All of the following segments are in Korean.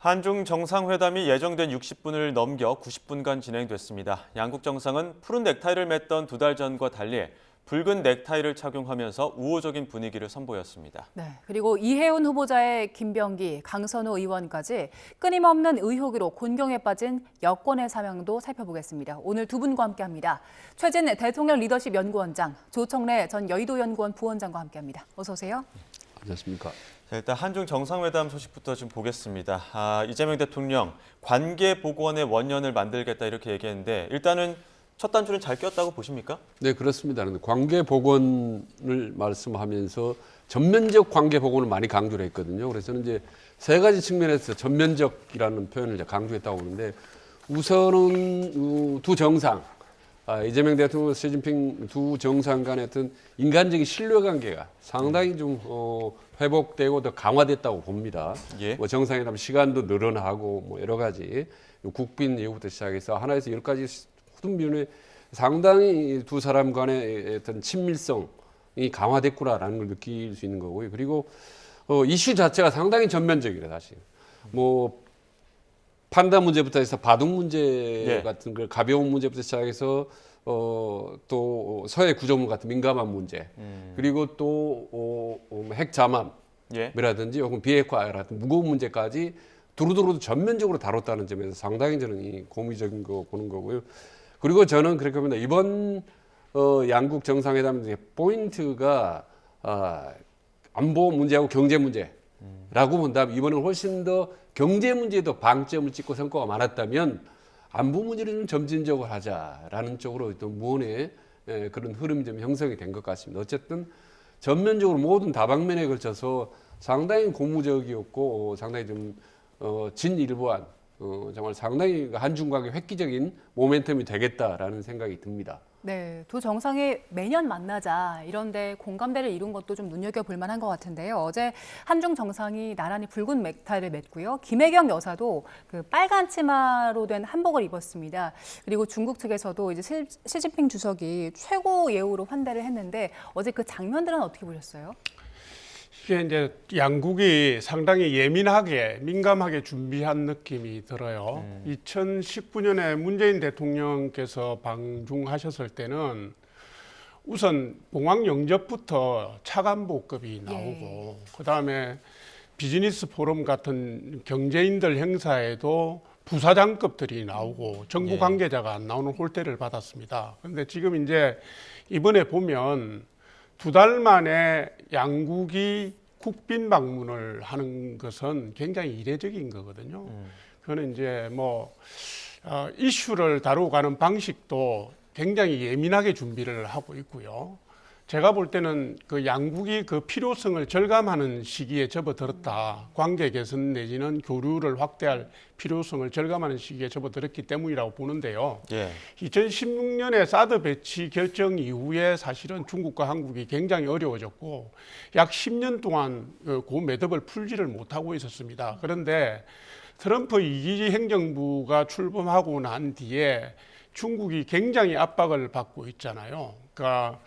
한중 정상회담이 예정된 60분을 넘겨 90분간 진행됐습니다. 양국 정상은 푸른 넥타이를 맸던 2달 전과 달리 붉은 넥타이를 착용하면서 우호적인 분위기를 선보였습니다. 네, 그리고 이해운 후보자의 김병기, 강선우 의원까지 끊임없는 의혹으로 곤경에 빠진 여권의 사명도 살펴보겠습니다. 오늘 두 분과 함께합니다. 최진 대통령 리더십 연구원장, 조청래 전 여의도연구원 부원장과 함께합니다. 어서 오세요. 안녕하십니까. 자, 일단 한중 정상회담 소식부터 좀 보겠습니다. 이재명 대통령 관계복원의 원년을 만들겠다 이렇게 얘기했는데 일단은 첫 단추는 잘 꼈다고 보십니까? 네, 그렇습니다. 관계 복원을 말씀하면서 전면적 관계 복원을 많이 강조를 했거든요. 그래서 저는 이제 세 가지 측면에서 전면적이라는 표현을 이제 강조했다고 보는데 우선은 두 정상, 이재명 대통령, 시진핑 두 정상 간의 어떤 인간적인 신뢰관계가 상당히 좀 회복되고 더 강화됐다고 봅니다. 예. 뭐 정상회담 시간도 늘어나고 뭐 여러 가지 국빈 예우부터 시작해서 하나에서 10가지 모든 면에 상당히 두 사람 간의 어떤 친밀성이 강화됐구나라는 걸 느낄 수 있는 거고요. 그리고 이슈 자체가 상당히 전면적이래 사실. 뭐 판단 문제부터 해서 바둑 문제 같은 걸 가벼운 문제부터 시작해서 또 서해 구조물 같은 민감한 문제 그리고 또 핵 잠암이라든지 혹은 비핵화 같은 무거운 문제까지 두루두루 전면적으로 다뤘다는 점에서 상당히 저는 고무적인 거 보는 거고요. 그리고 저는 그렇게 봅니다. 이번 양국 정상회담의 포인트가 안보 문제하고 경제 문제라고 본다면 이번에는 훨씬 더 경제 문제에도 방점을 찍고 성과가 많았다면 안보 문제를 좀 점진적으로 하자라는 쪽으로 또 무언의 그런 흐름이 좀 형성이 된 것 같습니다. 어쨌든 전면적으로 모든 다방면에 걸쳐서 상당히 고무적이었고 상당히 좀 진일보한 정말 상당히 한중 관계 획기적인 모멘텀이 되겠다라는 생각이 듭니다. 네, 두 정상이 매년 만나자 이런데 공감대를 이룬 것도 좀 눈여겨볼 만한 것 같은데요. 어제 한중 정상이 나란히 붉은 넥타이를 맸고요. 김혜경 여사도 그 빨간 치마로 된 한복을 입었습니다. 그리고 중국 측에서도 이제 시진핑 주석이 최고 예우로 환대를 했는데 어제 그 장면들은 어떻게 보셨어요? 이게 이제 양국이 상당히 예민하게 민감하게 준비한 느낌이 들어요. 2019년에 문재인 대통령께서 방중하셨을 때는 우선 공항 영접부터 차관보급이 나오고 그다음에 비즈니스 포럼 같은 경제인들 행사에도 부사장급들이 나오고 정부 관계자가 안 나오는 홀대를 받았습니다. 그런데 지금 이제 이번에 보면 2달 만에 양국이 국빈 방문을 하는 것은 굉장히 이례적인 거거든요. 그거는 이제 뭐 이슈를 다루고 가는 방식도 굉장히 예민하게 준비를 하고 있고요. 제가 볼 때는 그 양국이 그 필요성을 절감하는 시기에 접어들었다. 관계 개선 내지는 교류를 확대할 필요성을 절감하는 시기에 접어들었기 때문이라고 보는데요. 2016년에 사드 배치 결정 이후에 사실은 중국과 한국이 굉장히 어려워졌고 약 10년 동안 그 매듭을 풀지를 못하고 있었습니다. 그런데 트럼프 2기 행정부가 출범하고 난 뒤에 중국이 굉장히 압박을 받고 있잖아요. 그러니까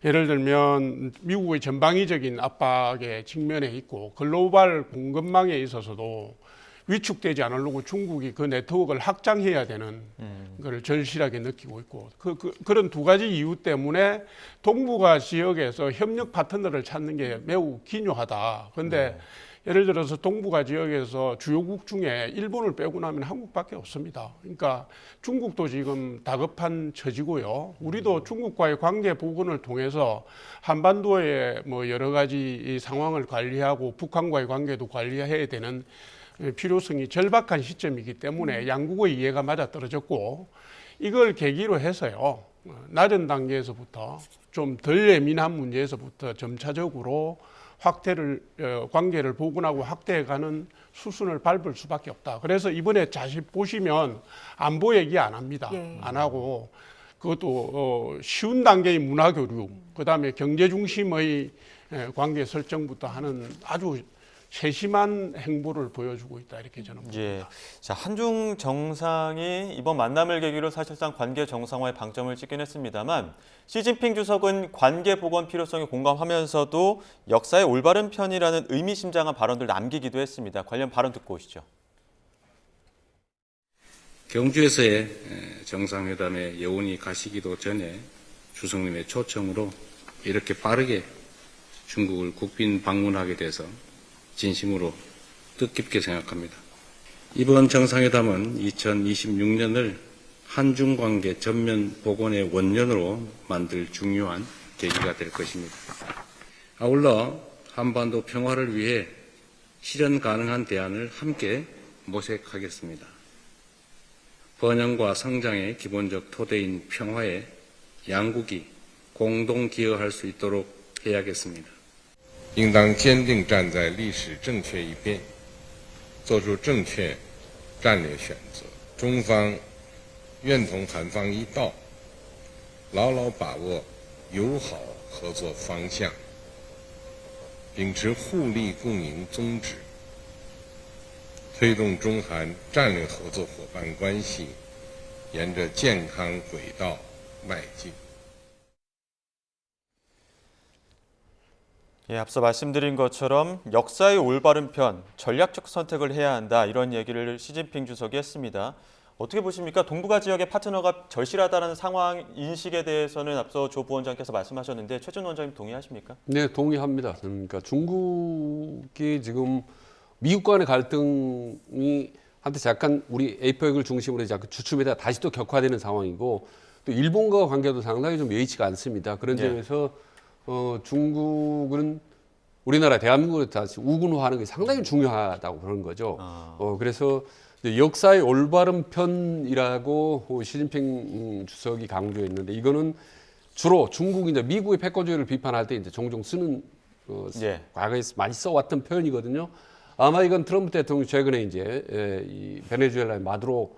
예를 들면 미국의 전방위적인 압박에 직면해 있고 글로벌 공급망에 있어서도 위축되지 않으려고 중국이 그 네트워크를 확장해야 되는 걸 절실하게 느끼고 있고 그런 두 가지 이유 때문에 동북아 지역에서 협력 파트너를 찾는 게 매우 기묘하다. 그런데 예를 들어서 동북아 지역에서 주요국 중에 일본을 빼고 나면 한국밖에 없습니다. 그러니까 중국도 지금 다급한 처지고요. 우리도 중국과의 관계 복원을 통해서 한반도의 뭐 여러 가지 상황을 관리하고 북한과의 관계도 관리해야 되는 필요성이 절박한 시점이기 때문에 양국의 이해가 맞아떨어졌고 이걸 계기로 해서요. 낮은 단계에서부터 좀 덜 예민한 문제에서부터 점차적으로 관계를 복원하고 확대해가는 수순을 밟을 수밖에 없다. 그래서 이번에 자세히 보시면 안보 얘기 안 합니다. 안 하고 그것도 쉬운 단계의 문화교류, 그다음에 경제 중심의 관계 설정부터 하는 아주 세심한 행보를 보여주고 있다 이렇게 저는 봅니다. 자, 한중 정상이 이번 만남을 계기로 사실상 관계 정상화에 방점을 찍긴 했습니다만 시진핑 주석은 관계 복원 필요성에 공감하면서도 역사의 올바른 편이라는 의미심장한 발언들 남기기도 했습니다. 관련 발언 듣고 오시죠. 경주에서의 정상회담에 여운이 가시기도 전에 주석님의 초청으로 이렇게 빠르게 중국을 국빈 방문하게 돼서 진심으로 뜻깊게 생각합니다. 이번 정상회담은 2026년을 한중 관계 전면 복원의 원년으로 만들 중요한 계기가 될 것입니다. 아울러 한반도 평화를 위해 실현 가능한 대안을 함께 모색하겠습니다. 번영과 성장의 기본적 토대인 평화에 양국이 공동 기여할 수 있도록 해야겠습니다. 应当坚定站在历史正确一边，做出正确战略选择。中方愿同韩方一道，牢牢把握友好合作方向，秉持互利共赢宗旨，推动中韩战略合作伙伴关系沿着健康轨道迈进。 예, 앞서 말씀드린 것처럼 역사의 올바른 편, 전략적 선택을 해야 한다 이런 얘기를 시진핑 주석이 했습니다. 어떻게 보십니까? 동북아 지역의 파트너가 절실하다는 상황 인식에 대해서는 앞서 조 부원장께서 말씀하셨는데 최준 원장님 동의하십니까? 네, 동의합니다. 그러니까 중국이 지금 미국 간의 갈등이 한때 잠깐 우리 에이펙을 중심으로 잠깐 주춤에다 다시 또 격화되는 상황이고 또 일본과 관계도 상당히 좀 여의치가 않습니다. 그런 점에서 중국은 우리나라 대한민국을 다시 우군화하는 게 상당히 중요하다고 그러는 거죠. 그래서 역사의 올바른 편이라고 시진핑 주석이 강조했는데 이거는 주로 중국이 이제 미국의 패권주의를 비판할 때 이제 종종 쓰는 과거에 많이 써왔던 표현이거든요. 아마 이건 트럼프 대통령이 최근에 이제 이 베네수엘라의 마두로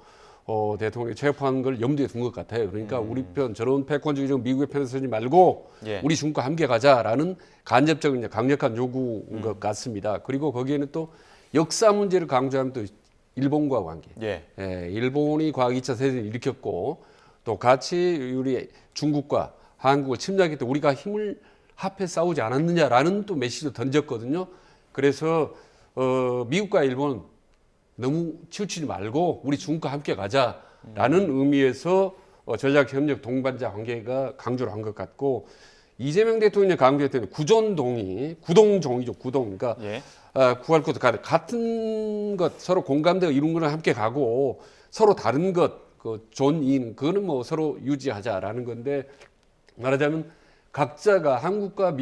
대통령이 체포한 걸 염두에 둔 것 같아요. 그러니까 우리 편 저런 패권주의적 미국의 편에 서지 말고 우리 중국과 함께 가자라는 간접적인 이제 강력한 요구인 것 같습니다. 그리고 거기에는 또 역사 문제를 강조하면 또 일본과 관계. 일본이 과거 2차 세대를 일으켰고 또 같이 우리 중국과 한국을 침략했던 우리가 힘을 합해 싸우지 않았느냐라는 또 메시지를 던졌거든요. 그래서 미국과 일본 너무 치우치지 말고 우리 중국과 함께 가자라는 의미에서 전략협력 동반자 관계가 강조를 한 것 같고 이재명 대통령이 강조했던 구존동의, 구동종이죠, 구동. 그러니까 구할 것도 같은 것 서로 공감대가 이룬 거는 함께 가고 서로 다른 것, 그 존인 그거는 뭐 서로 유지하자라는 건데 말하자면 각자가 한국과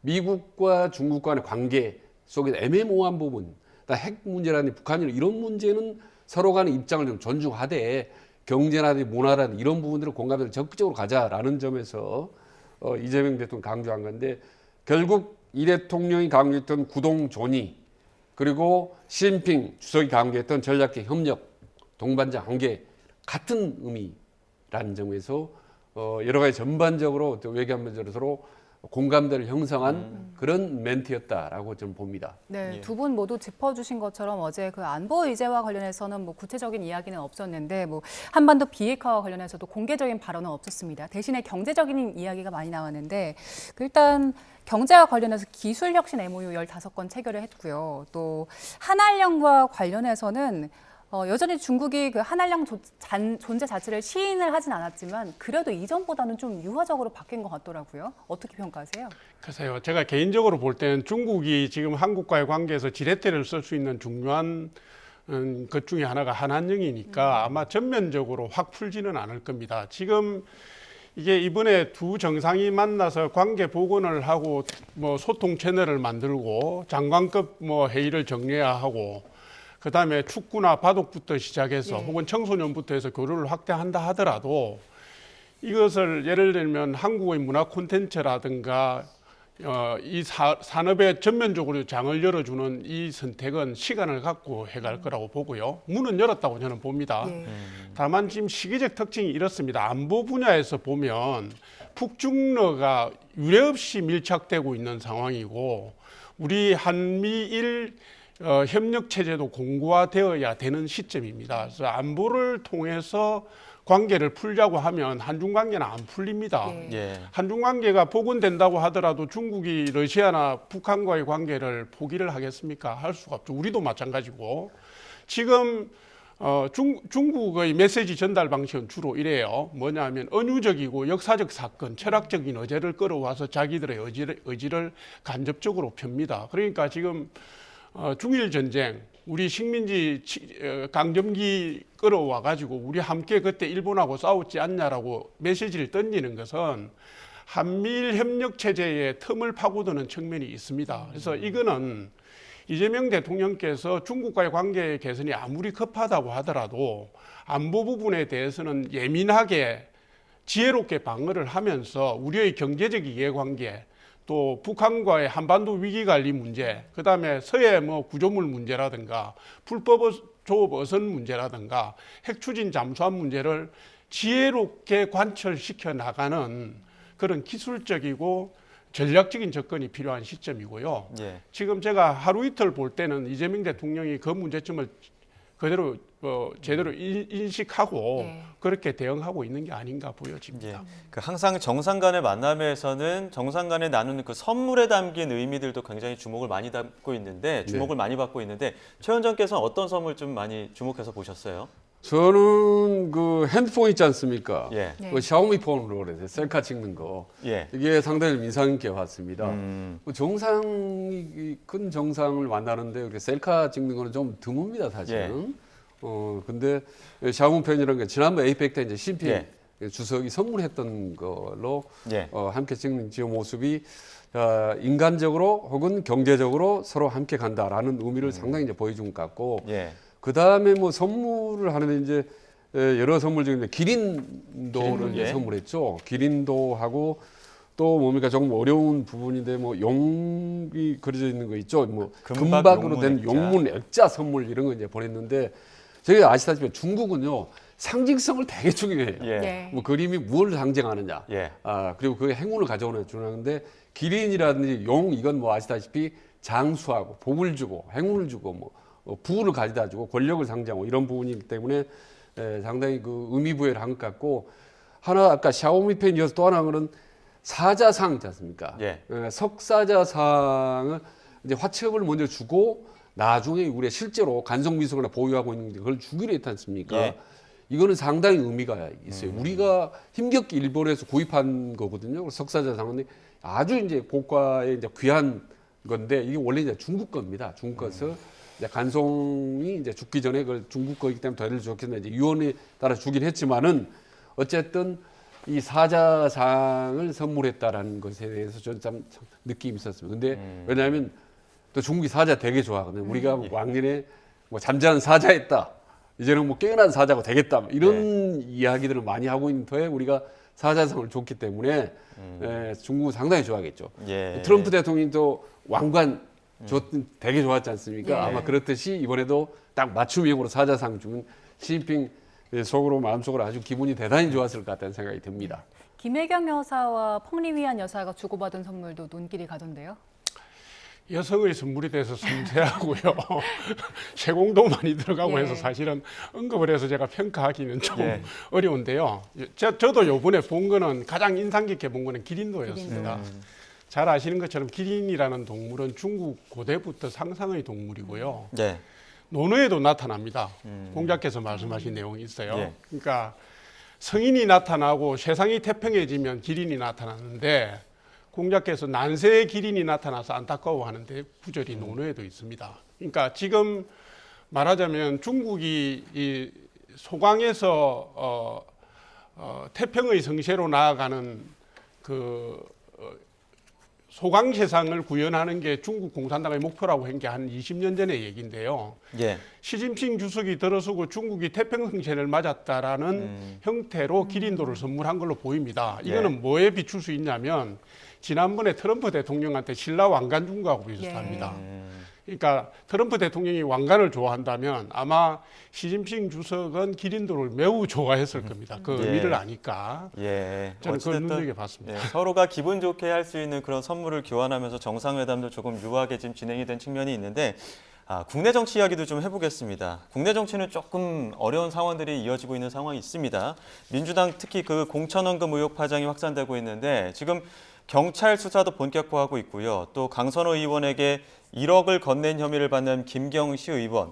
미국과 중국 간의 관계 속에 애매모호한 부분, 핵 문제라든지 북한이나 이런 문제는 서로 간의 입장을 좀 존중하되 경제라든지 문화라든지 이런 부분들을 공감대를 적극적으로 가자라는 점에서 이재명 대통령이 강조한 건데 결국 이 대통령이 강조했던 구동존의 그리고 시진핑 주석이 강조했던 전략적 협력 동반자 관계 같은 의미라는 점에서 여러 가지 전반적으로 또 외교안 문제로 서로 공감대를 형성한 그런 멘트였다라고 좀 봅니다. 네, 두 분 모두 짚어주신 것처럼 어제 그 안보 의제와 관련해서는 뭐 구체적인 이야기는 없었는데 뭐 한반도 비핵화와 관련해서도 공개적인 발언은 없었습니다. 대신에 경제적인 이야기가 많이 나왔는데 일단 경제와 관련해서 기술혁신 MOU 15건 체결을 했고요. 또 한알령과 관련해서는 여전히 중국이 그 한알령 존재 자체를 시인을 하진 않았지만 그래도 이전보다는 좀 유화적으로 바뀐 것 같더라고요. 어떻게 평가하세요? 글쎄요. 제가 개인적으로 볼 때는 중국이 지금 한국과의 관계에서 지렛대를 쓸 수 있는 중요한 것 중에 하나가 한한령이니까 아마 전면적으로 확 풀지는 않을 겁니다. 지금 이게 이번에 두 정상이 만나서 관계 복원을 하고 뭐 소통 채널을 만들고 장관급 뭐 회의를 정례해야 하고 그다음에 축구나 바둑부터 시작해서 혹은 청소년부터 해서 교류를 확대한다 하더라도 이것을 예를 들면 한국의 문화 콘텐츠라든가 이 산업에 전면적으로 장을 열어주는 이 선택은 시간을 갖고 해갈 거라고 보고요. 문은 열었다고 저는 봅니다. 다만 지금 시기적 특징이 이렇습니다. 안보 분야에서 보면 북중러가 유례없이 밀착되고 있는 상황이고 우리 한미일 협력 체제도 공고화되어야 되는 시점입니다. 그래서 안보를 통해서 관계를 풀자고 하면 한중 관계는 안 풀립니다. 한중 관계가 복원된다고 하더라도 중국이 러시아나 북한과의 관계를 포기를 하겠습니까? 할 수가 없죠. 우리도 마찬가지고 지금 중국의 메시지 전달 방식은 주로 이래요. 뭐냐면 은유적이고 역사적 사건, 철학적인 의제를 끌어와서 자기들의 의지를 간접적으로 펴니다. 그러니까 지금 중일 전쟁, 우리 식민지 강점기 끌어와 가지고 우리 함께 그때 일본하고 싸웠지 않냐라고 메시지를 던지는 것은 한미일 협력 체제의 틈을 파고드는 측면이 있습니다. 그래서 이거는 이재명 대통령께서 중국과의 관계 개선이 아무리 급하다고 하더라도 안보 부분에 대해서는 예민하게 지혜롭게 방어를 하면서 우리의 경제적 이해관계, 또 북한과의 한반도 위기관리 문제, 그다음에 서해 구조물 문제라든가 불법 조업 어선 문제라든가 핵 추진 잠수함 문제를 지혜롭게 관철시켜 나가는 그런 기술적이고 전략적인 접근이 필요한 시점이고요. 예. 지금 제가 하루 이틀 볼 때는 이재명 대통령이 그 문제점을 그대로 제대로 인식하고 네. 그렇게 대응하고 있는 게 아닌가 보여집니다. 예. 그 항상 정상 간의 만남에서는 정상 간에 나누는 그 선물에 담긴 의미들도 굉장히 주목을 많이 받고 있는데 많이 받고 있는데 최 원장께서는 어떤 선물 좀 많이 주목해서 보셨어요? 저는 그 핸드폰 있지 않습니까? 예. 네. 그 샤오미 폰으로 그래서 셀카 찍는 거. 예. 이게 상당히 인상 있게 봤습니다. 큰 정상을 만나는데 이렇게 셀카 찍는 거는 좀 드뭅니다, 사실은. 근데 샤오미 폰이라는 게 지난번 에이펙 때 이제 시진핑 주석이 선물했던 걸로 예. 함께 찍는 지 모습이 인간적으로 혹은 경제적으로 서로 함께 간다라는 의미를 상당히 이제 보여준 것 같고. 예. 그 다음에 선물을 하는데 이제 여러 선물 중에 기린도를 이제 선물했죠. 기린도하고 또 뭡니까 조금 어려운 부분인데 용이 그려져 있는 거 있죠. 금박으로 된 용문 액자 선물 이런 거 이제 보냈는데 저희가 아시다시피 중국은요 상징성을 되게 중요해요. 예. 네. 그림이 무엇을 상징하느냐. 예. 그리고 그 행운을 가져오는 주는데 기린이라든지 용 이건 아시다시피 장수하고 복을 주고 행운을 주고 부를 가져다 주고 권력을 상징하고 이런 부분이기 때문에 상당히 그 의미 부여를 한 것 같고 하나 아까 샤오미 펜 이어서 또 하나는 사자상 있지 않습니까? 예. 석사자상을 이제 화첩을 먼저 주고 나중에 우리가 실제로 간성비서관을 보유하고 있는데 그걸 주기로 했지 않습니까? 예. 이거는 상당히 의미가 있어요. 우리가 힘겹게 일본에서 구입한 거거든요. 석사자상은 아주 이제 고가의 이제 귀한 건데 이게 원래 이제 중국 겁니다. 중국 거서 이제 간송이 이제 죽기 전에 그걸 중국 거이기 때문에 더 좋겠는데 이제 유언에 따라 주긴 했지만은 어쨌든 이 사자상을 선물했다라는 것에 대해서 저는 참 느낌이 있었습니다. 근데 왜냐하면 또 중국이 사자 되게 좋아하거든요. 우리가 왕년에 잠자는 사자였다. 이제는 깨어난 사자가 되겠다. 이런 이야기들을 많이 하고 있는 터에 우리가 사자상을 줬기 때문에 중국은 상당히 좋아하겠죠. 예. 트럼프 대통령도 왕관 되게 좋았지 않습니까? 예. 아마 그렇듯이 이번에도 딱 맞춤형으로 사자상 주면 시진핑 속으로 마음속으로 아주 기분이 대단히 좋았을 것 같다는 생각이 듭니다. 김혜경 여사와 펑리위안 여사가 주고받은 선물도 눈길이 가던데요. 여성의 선물이 돼서 섬세하고요. 세공도 많이 들어가고 해서 사실은 언급을 해서 제가 평가하기는 좀 어려운데요. 저도 요번에 본 거는 가장 인상 깊게 본 거는 기린도였습니다. 잘 아시는 것처럼 기린이라는 동물은 중국 고대부터 상상의 동물이고요. 예. 논어에도 나타납니다. 공자께서 말씀하신 내용이 있어요. 예. 그러니까 성인이 나타나고 세상이 태평해지면 기린이 나타나는데 공자께서 난세의 기린이 나타나서 안타까워하는데 구절이 논어에도 있습니다. 그러니까 지금 말하자면 중국이 이 소강에서 태평의 성세로 나아가는 그 소강 세상을 구현하는 게 중국 공산당의 목표라고 한 게 한 20년 전의 얘기인데요. 예. 시진핑 주석이 들어서고 중국이 태평성세를 맞았다라는 형태로 기린도를 선물한 걸로 보입니다. 이거는 뭐에 비출 수 있냐면 지난번에 트럼프 대통령한테 신라 왕관 준 거하고 비슷합니다. 그러니까 트럼프 대통령이 왕관을 좋아한다면 아마 시진핑 주석은 기린도를 매우 좋아했을 겁니다. 그 의미를 아니까. 예. 저는 그걸 어쨌든, 눈여겨봤습니다. 서로가 기분 좋게 할 수 있는 그런 선물을 교환하면서 정상회담도 조금 유하게 지금 진행이 된 측면이 있는데 국내 정치 이야기도 좀 해보겠습니다. 국내 정치는 조금 어려운 상황들이 이어지고 있는 상황이 있습니다. 민주당 특히 그 공천원금 의혹 파장이 확산되고 있는데 지금 경찰 수사도 본격화하고 있고요. 또 강선호 의원에게 1억을 건넨 혐의를 받는 김경시 의원.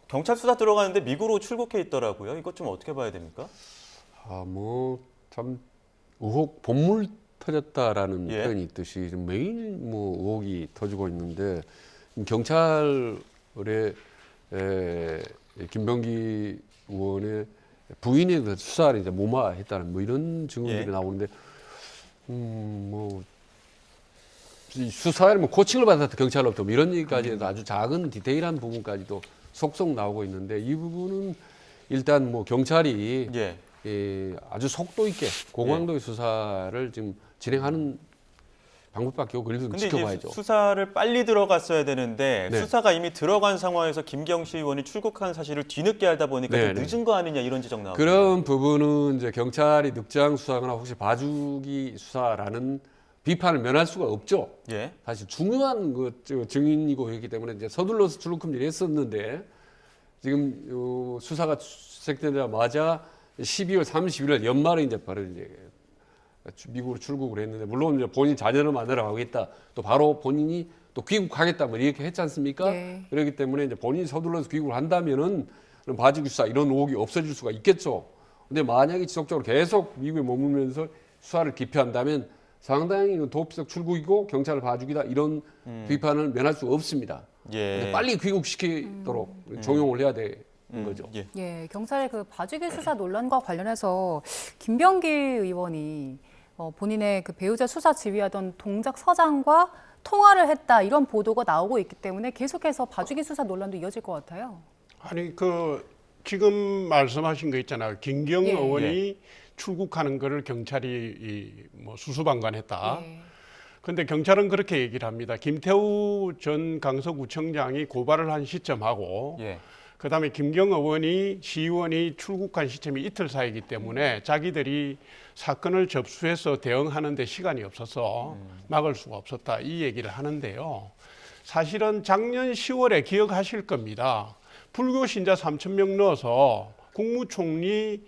경찰 수사 들어가는데 미국으로 출국해 있더라고요. 이것 좀 어떻게 봐야 됩니까? 뭐 참 의혹 본물 터졌다라는 예. 표현이 있듯이 좀 매일 뭐 의혹이 터지고 있는데 경찰의 김병기 의원의 부인의 그 수사를 이제 무마했다는 뭐 이런 증언들이 예. 나오는데 뭐 이 수사를 뭐 코칭을 받았다 경찰로부터 뭐 이런 얘기까지 아주 작은 디테일한 부분까지도 속속 나오고 있는데 이 부분은 일단 뭐 경찰이 예. 아주 속도 있게 공황도의 수사를 지금 진행하는 방법밖에 없고 그래서 근데 지켜봐야죠. 이제 수사를 빨리 들어갔어야 되는데 네. 수사가 이미 들어간 상황에서 김경시 의원이 출국한 사실을 뒤늦게 알다 보니까 좀 네, 네. 늦은 거 아니냐 이런 지적 나오고 그런 부분은 이제 경찰이 늑장 수사거나 혹시 봐주기 수사라는 비판을 면할 수가 없죠. 예. 사실 중요한 증인이고 했기 때문에 이제 서둘러서 출국금지를 했었는데 지금 수사가 시작되자마자 12월 31일 연말에 이제 바로 이제 미국으로 출국을 했는데 물론 이제 본인 자녀를 만나러 가겠다 또 바로 본인이 또 귀국하겠다 뭐 이렇게 했지 않습니까? 네. 그렇기 때문에 이제 본인이 서둘러서 귀국을 한다면은 봐주기 수사 이런 의혹이 없어질 수가 있겠죠. 근데 만약에 지속적으로 계속 미국에 머물면서 수사를 기피한다면 상당히 도피적 출국이고 경찰을 봐주기다 이런 비판을 면할 수 없습니다. 예. 근데 빨리 귀국시키도록 종용을 해야 되는 거죠. 예. 예, 경찰의 그 봐주기 수사 논란과 관련해서 김병기 의원이 본인의 그 배우자 수사 지휘하던 동작 서장과 통화를 했다 이런 보도가 나오고 있기 때문에 계속해서 봐주기 수사 논란도 이어질 것 같아요. 아니 지금 말씀하신 거 있잖아요. 김경 예. 의원이 출국하는 거를 경찰이 뭐 수수방관했다. 예. 근데 경찰은 그렇게 얘기를 합니다. 김태우 전 강서구청장이 고발을 한 시점하고 예. 그다음에 김경 의원이 시의원이 출국한 시점이 이틀 사이이기 때문에 자기들이 사건을 접수해서 대응하는 데 시간이 없어서 막을 수가 없었다. 이 얘기를 하는데요. 사실은 작년 10월에 기억하실 겁니다. 불교 신자 3,000명 넣어서 국무총리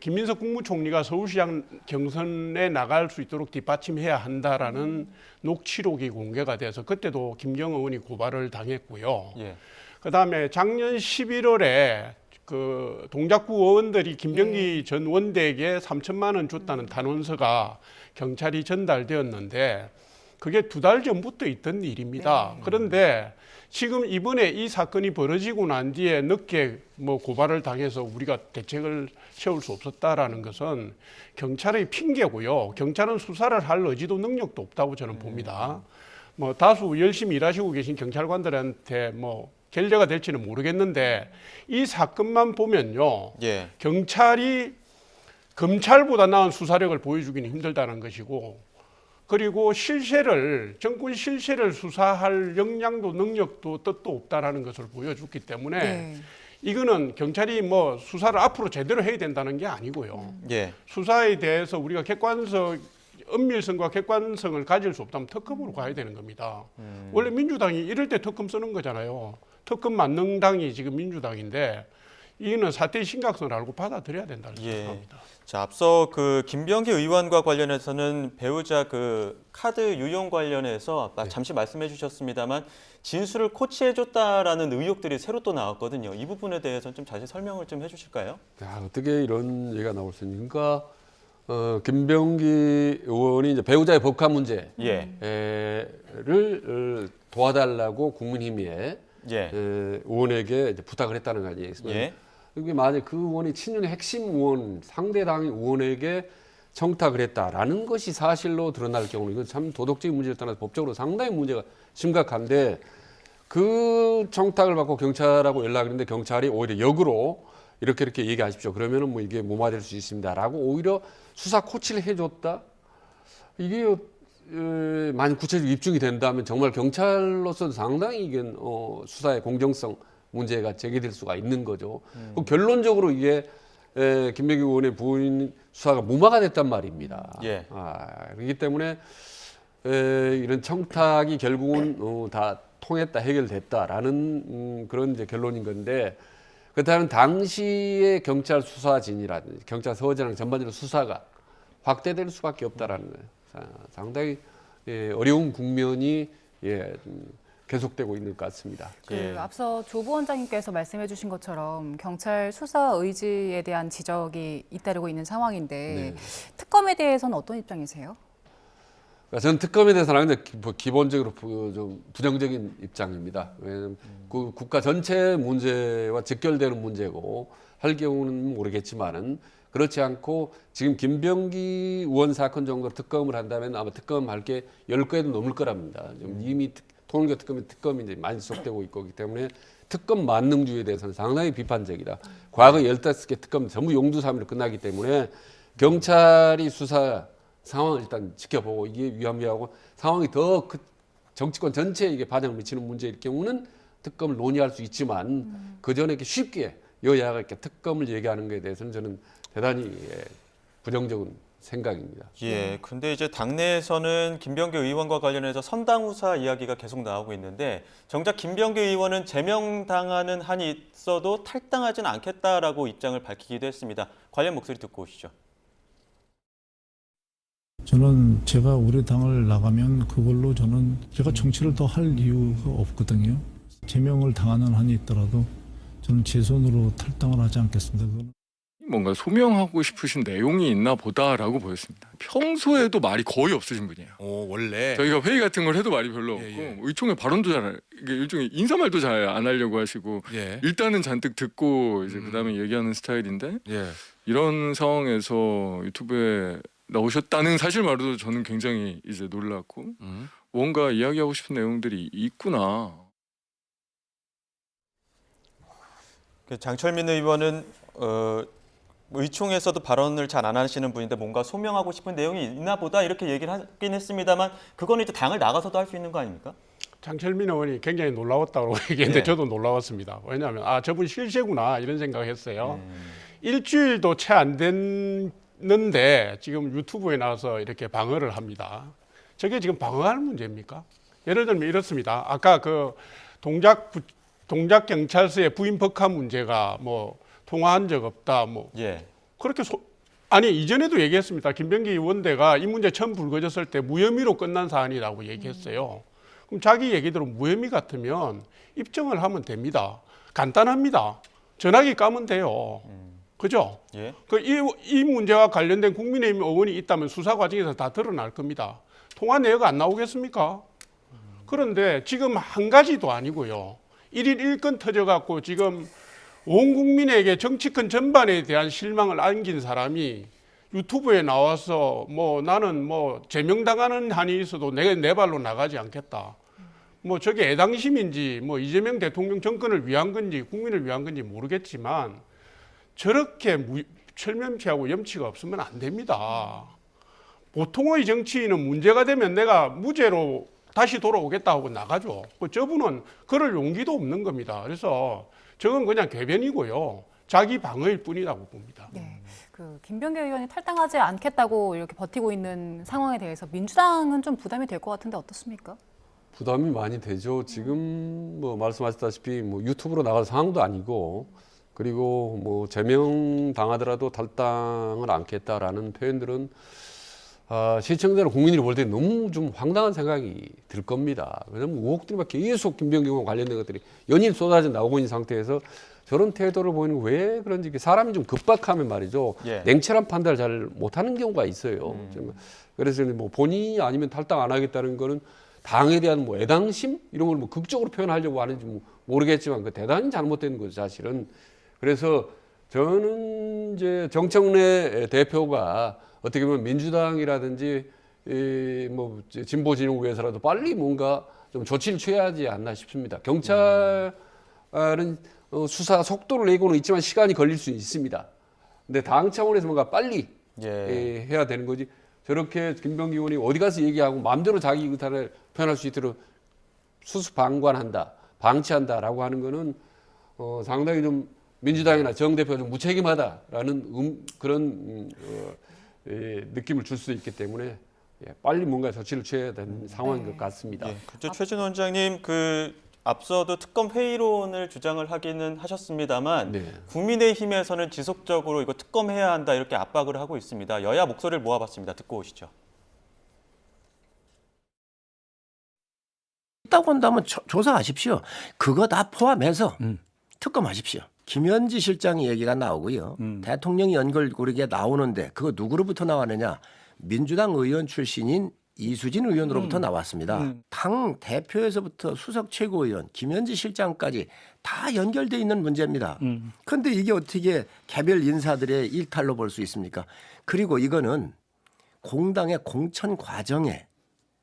김민석 국무총리가 서울시장 경선에 나갈 수 있도록 뒷받침해야 한다라는 녹취록이 공개가 돼서 그때도 김경 의원이 고발을 당했고요. 예. 그다음에 작년 11월에 그 동작구 의원들이 김병기 전 원대에게 3천만 원 줬다는 단원서가 경찰이 전달되었는데 그게 2달 전부터 있던 일입니다. 그런데 지금 이번에 이 사건이 벌어지고 난 뒤에 늦게 뭐 고발을 당해서 우리가 대책을 세울 수 없었다라는 것은 경찰의 핑계고요. 경찰은 수사를 할 의지도 능력도 없다고 저는 봅니다. 뭐 다수 열심히 일하시고 계신 경찰관들한테 뭐 결례가 될지는 모르겠는데 이 사건만 보면요. 예. 경찰이 검찰보다 나은 수사력을 보여주기는 힘들다는 것이고 그리고 정권 실세를 수사할 역량도 능력도 뜻도 없다라는 것을 보여줬기 때문에 네. 이거는 경찰이 뭐 수사를 앞으로 제대로 해야 된다는 게 아니고요. 예. 수사에 대해서 우리가 은밀성과 객관성을 가질 수 없다면 특검으로 가야 되는 겁니다. 원래 민주당이 이럴 때 특검 쓰는 거잖아요. 특검 만능당이 지금 민주당인데 이거는 사태의 심각성을 알고 받아들여야 된다는 예. 생각합니다. 자, 앞서 그 김병기 의원과 관련해서는 배우자 그 카드 유용 관련해서 잠시 말씀해 주셨습니다만 진술을 코치해줬다라는 의혹들이 새로 또 나왔거든요. 이 부분에 대해서는 좀 자세히 설명을 좀 해주실까요? 야, 어떻게 이런 얘기가 나올 수 있는지. 그러니까 김병기 의원이 이제 배우자의 법관 문제를 예. 도와달라고 국민힘의회 예. 의원에게 이제 부탁을 했다는 거 아니겠습니까? 예. 그게 만약 그 의원이 친윤의 핵심 의원, 상대 당의 의원에게 청탁을 했다라는 것이 사실로 드러날 경우 이건 참 도덕적인 문제를 떠나서 법적으로 상당히 문제가 심각한데 그 청탁을 받고 경찰하고 연락을 했는데 경찰이 오히려 역으로 이렇게 얘기하십시오. 그러면은 뭐 이게 무마될 수 있습니다라고 오히려 수사 코치를 해줬다. 이게 만약 구체적으로 입증이 된다면 정말 경찰로서도 상당히 이게 수사의 공정성 문제가 제기될 수가 있는 거죠. 결론적으로 이게 김병기 의원의 부인 수사가 무마가 됐단 말입니다. 예. 그렇기 때문에 이런 청탁이 결국은 다 통했다, 해결됐다라는 그런 이제 결론인 건데 그렇다면 당시의 경찰 수사진이라든지 경찰 서장이나 전반적으로 수사가 확대될 수밖에 없다라는 거예요. 상당히 어려운 국면이 계속되고 있는 것 같습니다. 예. 앞서 조 부원장님께서 말씀해 주신 것처럼 경찰 수사 의지에 대한 지적이 잇따르고 있는 상황인데 특검에 대해서는 어떤 입장이세요? 그러니까 저는 특검에 대해서는 기본적으로 좀 부정적인 입장입니다. 왜냐하면 그 국가 전체 문제와 직결되는 문제고 할 경우는 모르겠지만은 그렇지 않고 지금 김병기 의원 사건 정도로 특검을 한다면 아마 특검할 게 10건에도 넘을 거랍니다. 좀 이미 통일교 특검이 이제 많이 지속되고 있기 때문에 특검 만능주의에 대해서는 상당히 비판적이다. 과거 15개 특검 전부 용두사미로 끝나기 때문에 경찰이 수사 상황을 일단 지켜보고 이게 위험하고 상황이 더 정치권 전체에 이게 반영을 미치는 문제일 경우는 특검을 논의할 수 있지만 그 전에 이렇게 쉽게 여야가 이렇게 특검을 얘기하는 것에 대해서는 저는 대단히 부정적인 생각입니다. 예, 근데 이제 당내에서는 김병기 의원과 관련해서 선당후사 이야기가 계속 나오고 있는데 정작 김병기 의원은 제명당하는 한이 있어도 탈당하지는 않겠다라고 입장을 밝히기도 했습니다. 관련 목소리 듣고 오시죠. 저는 제가 우리 당을 나가면 그걸로 저는 제가 정치를 더 할 이유가 없거든요. 제명을 당하는 한이 있더라도 저는 제 손으로 탈당을 하지 않겠습니다. 그건. 뭔가 소명하고 싶으신 내용이 있나 보다라고 보였습니다. 평소에도 말이 거의 없으신 분이에요. 원래 저희가 회의 같은 걸 해도 말이 별로 없고 예. 의총의 발언도 이게 일종의 인사말도 잘 안 하려고 하시고 예. 일단은 잔뜩 듣고 이제 그다음에 얘기하는 스타일인데 예. 이런 상황에서 유튜브에 나오셨다는 사실만으로도 저는 굉장히 이제 놀랐고 뭔가 이야기하고 싶은 내용들이 있구나. 장철민 의원은 의총에서도 발언을 잘 안 하시는 분인데 뭔가 소명하고 싶은 내용이 있나 보다 이렇게 얘기를 하긴 했습니다만 그거는 이제 당을 나가서도 할 수 있는 거 아닙니까? 장철민 의원이 굉장히 놀라웠다고 얘기했는데 예. 저도 놀라웠습니다. 왜냐하면 저분 실세구나 이런 생각했어요. 일주일도 채 안 됐는데 지금 유튜브에 나와서 이렇게 방어를 합니다. 저게 지금 방어할 문제입니까? 예를 들면 이렇습니다. 아까 그 동작 경찰서의 부인 법화 문제가 뭐 통화한 적 없다 뭐 예. 그렇게 아니 이전에도 얘기했습니다. 김병기 의원대가 이 문제 처음 불거졌을 때 무혐의로 끝난 사안이라고 얘기했어요. 그럼 자기 얘기대로 무혐의 같으면 입증을 하면 됩니다. 간단합니다. 전화기 까면 돼요. 그죠? 예. 이 문제와 관련된 국민의힘 의원이 있다면 수사 과정에서 다 드러날 겁니다. 통화 내역 안 나오겠습니까? 그런데 지금 한 가지도 아니고요. 1일 1건 터져갖고 지금 온 국민에게 정치권 전반에 대한 실망을 안긴 사람이 유튜브에 나와서 뭐 나는 뭐 제명당하는 한이 있어도 내 발로 나가지 않겠다. 뭐 저게 애당심인지 뭐 이재명 대통령 정권을 위한 건지 국민을 위한 건지 모르겠지만 저렇게 철면피하고 염치가 없으면 안 됩니다. 보통의 정치인은 문제가 되면 내가 무죄로 다시 돌아오겠다 하고 나가죠. 저분은 그럴 용기도 없는 겁니다. 그래서 저건 그냥 궤변이고요. 자기 방어일 뿐이라고 봅니다. 네, 그 김병기 의원이 탈당하지 않겠다고 이렇게 버티고 있는 상황에 대해서 민주당은 좀 부담이 될 것 같은데 어떻습니까? 부담이 많이 되죠. 지금 뭐 말씀하셨다시피 뭐 유튜브로 나갈 상황도 아니고 그리고 뭐 제명 당하더라도 탈당을 않겠다라는 표현들은 시청자나 국민들이 볼 때 너무 좀 황당한 생각이 들 겁니다. 왜냐하면 의혹들이 막 계속 김병기 의원 관련된 것들이 연일 쏟아져 나오고 있는 상태에서 저런 태도를 보이는 거 왜 그런지 사람이 좀 급박하면 말이죠. 예. 냉철한 판단을 잘 못하는 경우가 있어요. 그래서 뭐 본인이 아니면 탈당 안 하겠다는 거는 당에 대한 뭐 애당심 이런 걸 뭐 극적으로 표현하려고 하는지 모르겠지만 그 대단히 잘못된 거죠, 사실은. 그래서 저는 이제 정청래 대표가 어떻게 보면 민주당이라든지 뭐 진보진영구에서라도 빨리 뭔가 좀 조치를 취해야 하지 않나 싶습니다. 경찰은 수사 속도를 내고는 있지만 시간이 걸릴 수 있습니다. 근데 당 차원에서 뭔가 빨리 해야 되는 거지. 저렇게 김병기 의원이 어디 가서 얘기하고 마음대로 자기 의사를 표현할 수 있도록 수수방관한다, 방치한다라고 하는 거는 상당히 좀 민주당이나 정 대표가 좀 무책임하다라는 그런 느낌을 줄 수 있기 때문에 빨리 뭔가 조치를 취해야 되는 상황인 것 같습니다. 최진 원장님, 앞서도 특검 회의론을 주장을 하기는 하셨습니다만 국민의힘에서는 지속적으로 이거 특검해야 한다 이렇게 압박을 하고 있습니다. 여야 목소리를 모아봤습니다. 듣고 오시죠. 했다고 한다면 조사하십시오. 그거 다 포함해서 특검하십시오. 김현지 실장 얘기가 나오고요. 대통령이 연결고리게 나오는데 그거 누구로부터 나왔느냐? 민주당 의원 출신인 이수진 의원으로부터 나왔습니다. 당 대표에서부터 수석 최고위원, 김현지 실장까지 다 연결돼 있는 문제입니다. 그런데 이게 어떻게 개별 인사들의 일탈로 볼 수 있습니까? 그리고 이거는 공당의 공천 과정에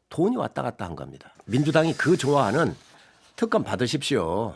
돈이 왔다 갔다 한 겁니다. 민주당이 그 좋아하는 특검 받으십시오.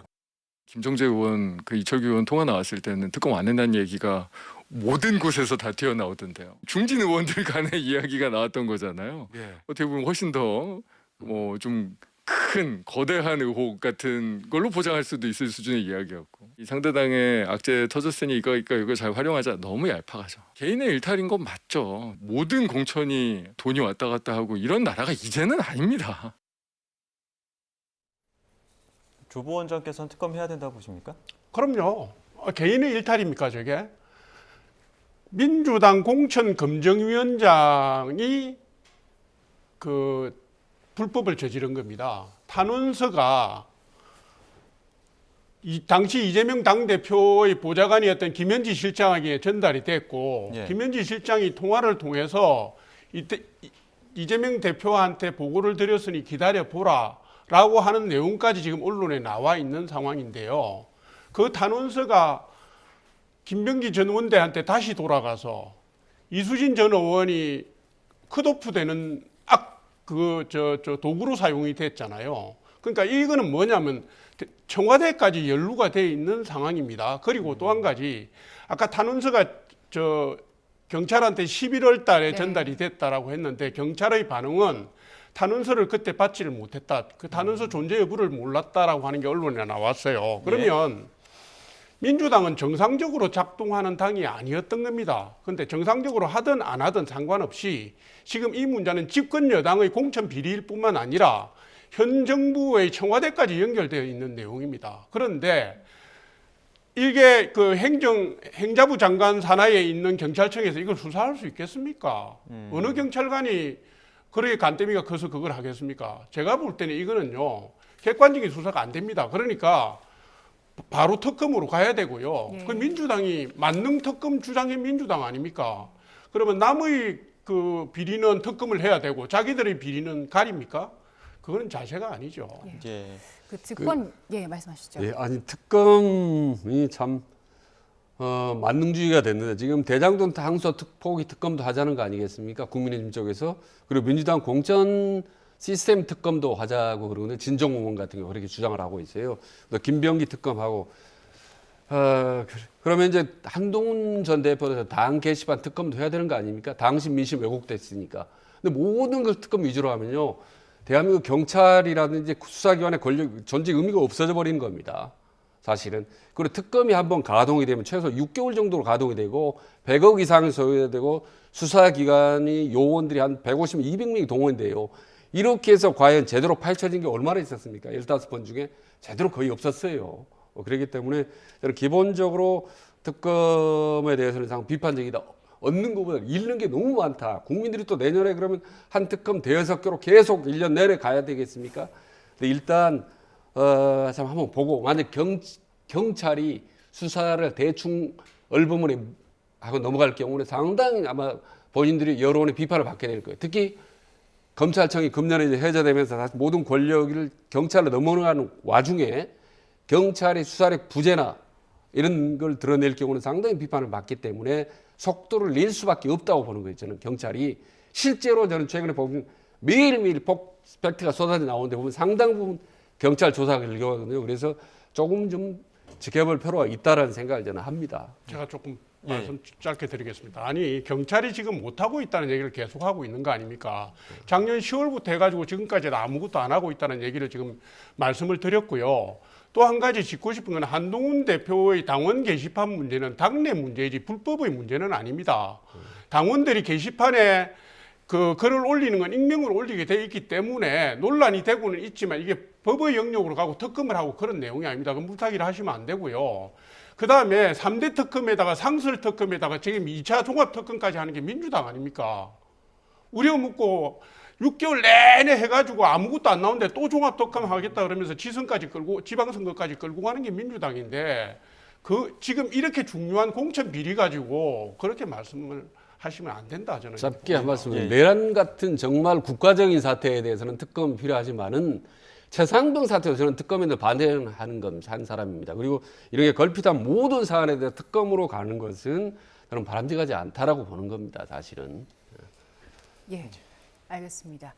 김정재 의원, 그 이철규 의원 통화 나왔을 때는 특검 안 된다는 얘기가 모든 곳에서 다 튀어나오던데요. 중진 의원들 간의 이야기가 나왔던 거잖아요. 어떻게 보면 훨씬 더 뭐 좀 큰 거대한 의혹 같은 걸로 보장할 수도 있을 수준의 이야기였고, 이 상대당의 악재 터졌으니 이거 잘 활용하자, 너무 얄팍하죠. 개인의 일탈인 건 맞죠. 모든 공천이 돈이 왔다 갔다 하고 이런 나라가 이제는 아닙니다. 조 부원장께서는 특검해야 된다고 보십니까? 그럼요. 개인의 일탈입니까 저게? 민주당 공천검증위원장이 그 불법을 저지른 겁니다. 탄원서가 당시 이재명 당대표의 보좌관이었던 김현지 실장에게 전달이 됐고, 김현지 실장이 통화를 통해서 이재명 대표한테 보고를 드렸으니 기다려보라 라고 하는 내용까지 지금 언론에 나와 있는 상황인데요. 그 탄원서가 김병기 전 원대한테 다시 돌아가서 이수진 전 의원이 컷오프 되는 도구로 사용이 됐잖아요. 그러니까 이거는 뭐냐면 청와대까지 연루가 돼 있는 상황입니다. 그리고 또 한 가지, 아까 탄원서가 경찰한테 11월 달에 전달이 됐다라고 했는데 경찰의 반응은 탄원서를 그때 받지를 못했다. 그 탄원서 존재 여부를 몰랐다라고 하는 게 언론에 나왔어요. 그러면 민주당은 정상적으로 작동하는 당이 아니었던 겁니다. 그런데 정상적으로 하든 안 하든 상관없이 지금 이 문제는 집권 여당의 공천 비리일 뿐만 아니라 현 정부의 청와대까지 연결되어 있는 내용입니다. 그런데 이게 그 행자부 장관 산하에 있는 경찰청에서 이걸 수사할 수 있겠습니까? 어느 경찰관이 그렇게 간대미가 커서 그걸 하겠습니까? 제가 볼 때는 이거는요, 객관적인 수사가 안 됩니다. 그러니까 바로 특검으로 가야 되고요. 그 민주당이 만능 특검 주장인 민주당 아닙니까? 그러면 남의 그 비리는 특검을 해야 되고 자기들의 비리는 가립니까? 그거는 자세가 아니죠. 그 직권 말씀하시죠. 아니 특검이 참 만능주의가 됐는데 지금 대장동 당소 포기 특검도 하자는 거 아니겠습니까? 국민의힘 쪽에서. 그리고 민주당 공천 시스템 특검도 하자고 그러는데 진정호 의원 같은 경우 그렇게 주장을 하고 있어요. 또 김병기 특검하고 그러면 이제 한동훈 전 대표도 당 게시판 특검도 해야 되는 거 아닙니까? 당시 민심 왜곡됐으니까. 근데 모든 걸 특검 위주로 하면요, 대한민국 경찰이라든지 수사기관의 권력 존재 의미가 없어져 버리는 겁니다. 사실은. 그리고 특검이 한번 가동이 되면 최소 6개월 정도로 가동이 되고 100억 이상이 소요해야 되고 수사기관이 요원들이 한 150, 200명이 동원돼요. 이렇게 해서 과연 제대로 파헤쳐진 게 얼마나 있었습니까? 15번 중에 제대로 거의 없었어요. 그렇기 때문에 저는 기본적으로 특검에 대해서는 상 비판적이다. 얻는 것보다 잃는 게 너무 많다. 국민들이 또 내년에 그러면 한 특검 대여섯 개로 계속 1년 내내 가야 되겠습니까? 근데 일단 참 한번 보고, 만약 경찰이 수사를 대충 얼버무리 하고 넘어갈 경우는 상당히 아마 본인들이 여론의 비판을 받게 될 거예요. 특히 검찰청이 금년에 이제 해제되면서 다시 모든 권력을 경찰로 넘어가는 와중에 경찰의 수사력 부재나 이런 걸 드러낼 경우는 상당히 비판을 받기 때문에 속도를 낼 수밖에 없다고 보는 거예요. 저는 경찰이 실제로 저는 최근에 보면 매일매일 팩트가 쏟아져 나오는데 보면 상당 부분 경찰 조사가 일교하거든요. 그래서 조금 좀 지켜볼 필요가 있다라는 생각을 저는 합니다. 제가 조금 말씀 짧게 드리겠습니다. 아니 경찰이 지금 못하고 있다는 얘기를 계속하고 있는 거 아닙니까? 작년 10월부터 해가지고 지금까지 아무것도 안 하고 있다는 얘기를 지금 말씀을 드렸고요. 또 한 가지 짚고 싶은 건 한동훈 대표의 당원 게시판 문제는 당내 문제이지 불법의 문제는 아닙니다. 당원들이 게시판에 그 글을 올리는 건 익명으로 올리게 돼 있기 때문에 논란이 되고는 있지만 이게 법의 영역으로 가고 특검을 하고 그런 내용이 아닙니다. 그럼 물타기를 하시면 안 되고요. 그 다음에 3대 특검에다가 상설 특검에다가 지금 2차 종합 특검까지 하는 게 민주당 아닙니까? 우려 묻고 6개월 내내 해가지고 아무것도 안 나오는데 또 종합특검 하겠다 그러면서 지방선거까지 끌고 가는 게 민주당인데 지금 이렇게 중요한 공천 비리 가지고 그렇게 말씀을 하시면 안 된다 저는. 짧게 한 말씀은 예. 내란 같은 정말 국가적인 사태에 대해서는 특검이 필요하지만은 최상병 사태에서 저는 특검에 반대하는 건 한 사람입니다. 그리고 이렇게 걸핏한 모든 사안에 대해 특검으로 가는 것은 저는 바람직하지 않다라고 보는 겁니다. 사실은. 예, 알겠습니다.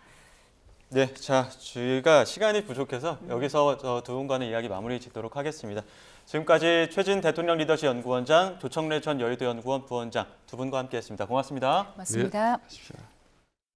네, 자, 저희가 시간이 부족해서 여기서 두 분과의 이야기 마무리 짓도록 하겠습니다. 지금까지 최진 대통령 리더십 연구원장, 조청래 전 여의도 연구원 부원장 두 분과 함께했습니다. 고맙습니다. 맞습니다. 네.